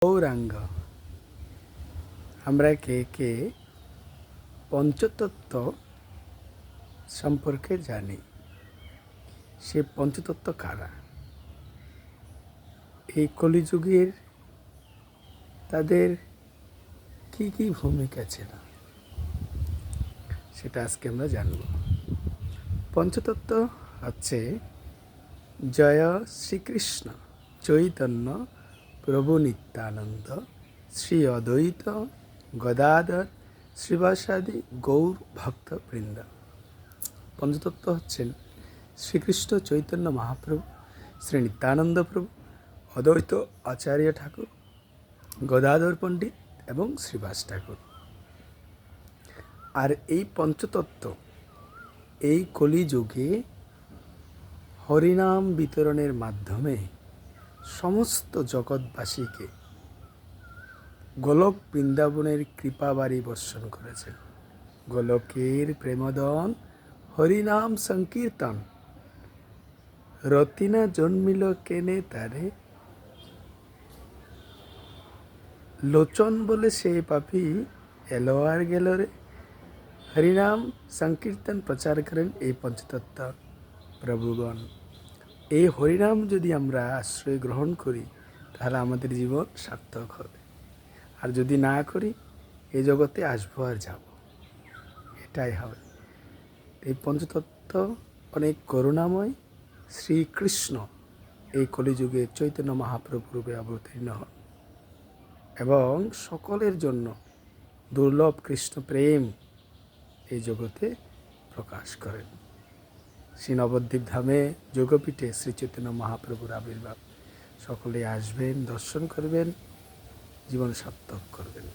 গৌরাঙ্গ। আমরা কে কে পঞ্চতত্ত্ব সম্পর্কে জানি। সে পঞ্চতত্ত্ব কারা? এই কলিযুগের তাদের কি কি ভূমিকা ছিল সেটা আজকে আমরা জানব। পঞ্চতত্ত্ব হচ্ছে জয় শ্রীকৃষ্ণ চৈতন্য প্রভু নিত্যানন্দ শ্রী অদ্বৈত গদাধর শ্রীবাসাদি গৌর ভক্তবৃন্দ। পঞ্চতত্ত্ব হচ্ছেন শ্রীকৃষ্ণ চৈতন্য মহাপ্রভু, শ্রী নিত্যানন্দ প্রভু, অদ্বৈত আচার্য ঠাকুর, গদাধর পণ্ডিত এবং শ্রীবাস ঠাকুর। আর এই পঞ্চতত্ত্ব এই কলিযুগে হরিনাম বিতরণের মাধ্যমে সমস্ত জগৎবাসীকে গোলক বৃন্দাবনের কৃপাবাড়ি বর্ষণ করেছেন। গোলকের প্রেমদন হরিনাম সংকীর্তন, রতিনা জন্মিল কেনে তারে, লোচন বলে সে পাপি এলো আর গেল রে। হরিনাম সংকীর্তন প্রচার করেন এই পঞ্চতত্ত্ব প্রভুগণ। এই হরিনাম যদি আমরা আশ্রয় গ্রহণ করি তাহলে আমাদের জীবন সার্থক হবে, আর যদি না করি এই জগতে আসবো আর যাব, এটাই হবে। এই পঞ্চতত্ত্ব অনেক করুণাময়। শ্রীকৃষ্ণ এই কলিযুগে চৈতন্য মহাপ্রভু রূপে অবতীর্ণ হন এবং সকলের জন্য দুর্লভ কৃষ্ণ প্রেম এই জগতে প্রকাশ করেন। শ্রী নবদ্বীপ ধামে যোগপীঠে শ্রী চৈতন্য মহাপ্রভুর আবির্ভাব। সকলে আসবেন, দর্শন করবেন, জীবন সার্থক করবেন।